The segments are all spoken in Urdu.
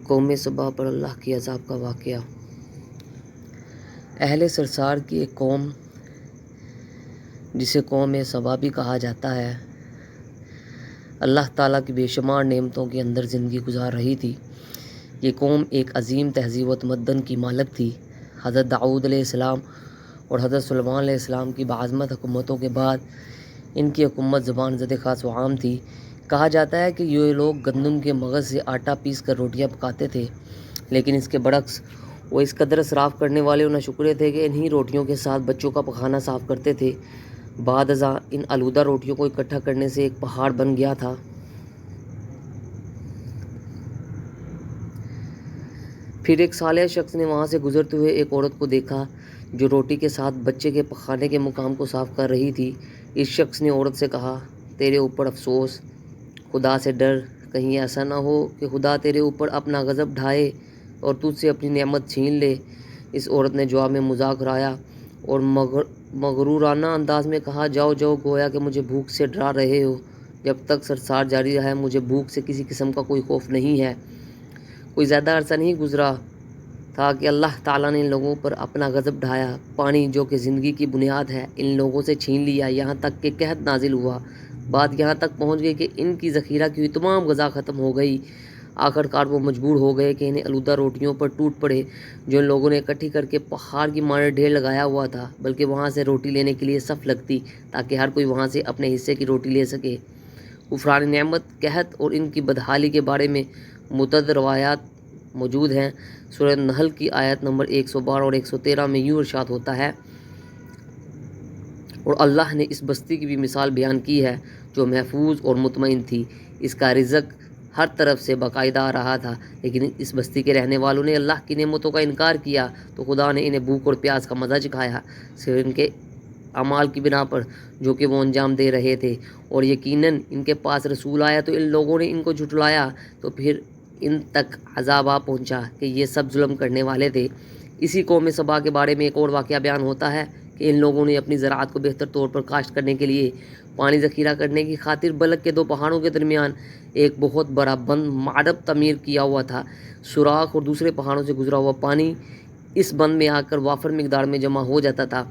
قوم سبا پر اللہ کی عذاب کا واقعہ۔ اہل سرسار کی ایک قوم جسے قوم سبا بھی کہا جاتا ہے، اللہ تعالیٰ کی بے شمار نعمتوں کے اندر زندگی گزار رہی تھی۔ یہ قوم ایک عظیم تہذیب و تمدن کی مالک تھی۔ حضرت داؤد علیہ السلام اور حضرت سلیمان علیہ السلام کی باعظمت حکومتوں کے بعد ان کی حکومت زبان زد خاص و عام تھی۔ کہا جاتا ہے کہ یہ لوگ گندم کے مغز سے آٹا پیس کر روٹیاں پکاتے تھے، لیکن اس کے برعکس وہ اس قدر اسراف کرنے والے اور ناشکرے تھے کہ انہی روٹیوں کے ساتھ بچوں کا پخانہ صاف کرتے تھے۔ بعد ازاں ان آلودہ روٹیوں کو اکٹھا کرنے سے ایک پہاڑ بن گیا تھا۔ پھر ایک صالح شخص نے وہاں سے گزرتے ہوئے ایک عورت کو دیکھا جو روٹی کے ساتھ بچے کے پخانے کے مقام کو صاف کر رہی تھی۔ اس شخص نے عورت سے کہا، تیرے اوپر افسوس، خدا سے ڈر، کہیں ایسا نہ ہو کہ خدا تیرے اوپر اپنا غضب ڈھائے اور تجھ سے اپنی نعمت چھین لے۔ اس عورت نے جواب میں مذاق اڑایا اور مغرورانہ انداز میں کہا، جاؤ جاؤ، گویا کہ مجھے بھوک سے ڈرا رہے ہو۔ جب تک سرسار جاری رہا ہے مجھے بھوک سے کسی قسم کا کوئی خوف نہیں ہے۔ کوئی زیادہ عرصہ نہیں گزرا تھا کہ اللہ تعالیٰ نے ان لوگوں پر اپنا غضب ڈھایا۔ پانی جو کہ زندگی کی بنیاد ہے ان لوگوں سے چھین لیا، یہاں تک کہ قحط نازل ہوا۔ بات یہاں تک پہنچ گئی کہ ان کی ذخیرہ کی ہوئی تمام غذا ختم ہو گئی۔ آخر کار وہ مجبور ہو گئے کہ انہیں آلودہ روٹیوں پر ٹوٹ پڑے جو ان لوگوں نے اکٹھی کر کے پہاڑ کی مانند ڈھیر لگایا ہوا تھا، بلکہ وہاں سے روٹی لینے کے لیے صف لگتی تاکہ ہر کوئی وہاں سے اپنے حصے کی روٹی لے سکے۔ کفران نعمت، قحط اور ان کی بدحالی کے بارے میں متعدد روایات موجود ہیں۔ سورہ نحل کی آیت نمبر 112 اور 113 میں یوں ارشاد ہوتا ہے، اور اللہ نے اس بستی کی بھی مثال بیان کی ہے جو محفوظ اور مطمئن تھی۔ اس کا رزق ہر طرف سے باقاعدہ آ رہا تھا، لیکن اس بستی کے رہنے والوں نے اللہ کی نعمتوں کا انکار کیا تو خدا نے انہیں بھوک اور پیاس کا مزہ چکھایا، صرف ان کے اعمال کی بنا پر جو کہ وہ انجام دے رہے تھے۔ اور یقیناً ان کے پاس رسول آیا تو ان لوگوں نے ان کو جھٹلایا، تو پھر ان تک عذاب آ پہنچا کہ یہ سب ظلم کرنے والے تھے۔ اسی قوم سبا کے بارے میں ایک اور واقعہ بیان ہوتا ہے کہ ان لوگوں نے اپنی زراعت کو بہتر طور پر کاشت کرنے کے لیے پانی ذخیرہ کرنے کی خاطر بلک کے دو پہاڑوں کے درمیان ایک بہت بڑا بند معرب تعمیر کیا ہوا تھا۔ سوراخ اور دوسرے پہاڑوں سے گزرا ہوا پانی اس بند میں آ کر وافر مقدار میں جمع ہو جاتا تھا۔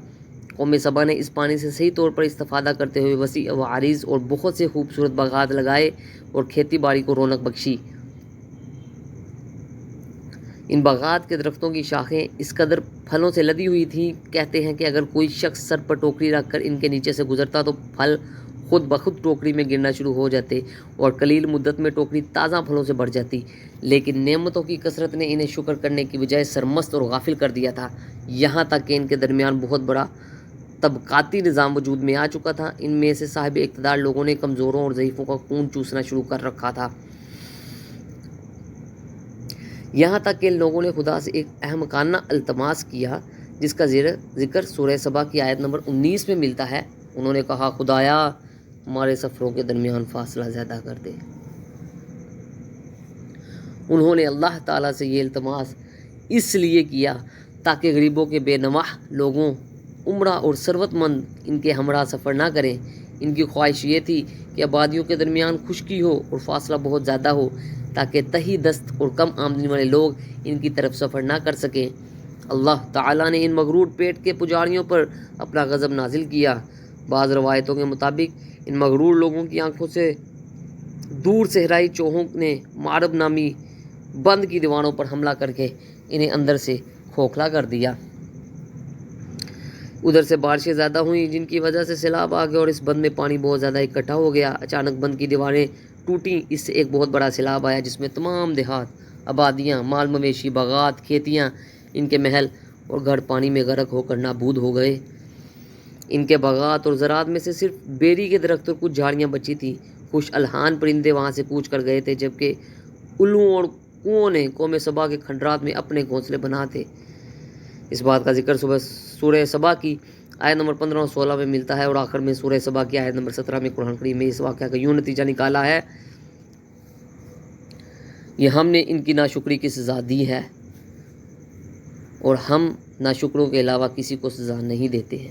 قوم سبا نے اس پانی سے صحیح طور پر استفادہ کرتے ہوئے وسیع و عریض اور بہت سے خوبصورت باغات لگائے اور کھیتی باڑی کو رونق بخشی۔ ان باغات کے درختوں کی شاخیں اس قدر پھلوں سے لدی ہوئی تھیں، کہتے ہیں کہ اگر کوئی شخص سر پر ٹوکری رکھ کر ان کے نیچے سے گزرتا تو پھل خود بخود ٹوکری میں گرنا شروع ہو جاتے اور قلیل مدت میں ٹوکری تازہ پھلوں سے بھر جاتی۔ لیکن نعمتوں کی کثرت نے انہیں شکر کرنے کی بجائے سرمست اور غافل کر دیا تھا، یہاں تک کہ ان کے درمیان بہت بڑا طبقاتی نظام وجود میں آ چکا تھا۔ ان میں سے صاحب اقتدار لوگوں نے کمزوروں اور ضعیفوں کا خون چوسنا شروع کر رکھا تھا، یہاں تک کہ ان لوگوں نے خدا سے ایک احمقانہ التماس کیا جس کا ذکر سورہ سبا کی آیت نمبر 19 میں ملتا ہے۔ انہوں نے کہا، خدایا ہمارے سفروں کے درمیان فاصلہ زیادہ کر دے۔ انہوں نے اللہ تعالیٰ سے یہ التماس اس لیے کیا تاکہ غریبوں کے بے نواح لوگوں، عمرہ اور ثروت مند ان کے ہمراہ سفر نہ کریں۔ ان کی خواہش یہ تھی کہ آبادیوں کے درمیان خشکی ہو اور فاصلہ بہت زیادہ ہو تاکہ تہی دست اور کم آمدنی والے لوگ ان کی طرف سفر نہ کر سکیں۔ اللہ تعالیٰ نے ان مغرور پیٹ کے پجاریوں پر اپنا غضب نازل کیا۔ بعض روایتوں کے مطابق ان مغرور لوگوں کی آنکھوں سے دور صحرائی چوہوں نے معرب نامی بند کی دیواروں پر حملہ کر کے انہیں اندر سے کھوکھلا کر دیا۔ ادھر سے بارشیں زیادہ ہوئیں جن کی وجہ سے سیلاب آ گیا اور اس بند میں پانی بہت زیادہ اکٹھا ہو گیا۔ اچانک بند کی دیواریں ٹوٹیں، اس سے ایک بہت بڑا سیلاب آیا جس میں تمام دیہات، آبادیاں، مال مویشی، باغات، کھیتیاں، ان کے محل اور گھر پانی میں غرق ہو کر نابود ہو گئے۔ ان کے باغات اور زراعت میں سے صرف بیری کے درخت اور کچھ جھاڑیاں بچی تھیں۔ خوش الحان پرندے وہاں سے کوچ کر گئے تھے، جبکہ الوں اور کنوؤں نے قوم سبا کے کھنڈرات میں اپنے گھونسلے بناتے۔ اس بات کا ذکر سورہ سبا کی آیت نمبر 15 اور 16 میں ملتا ہے، اور آخر میں سورہ سبا کی آیت نمبر 17 میں قرآن کریم میں اس واقعہ کا یوں نتیجہ نکالا ہے، یہ ہم نے ان کی ناشکری کی سزا دی ہے اور ہم ناشکروں کے علاوہ کسی کو سزا نہیں دیتے ہیں۔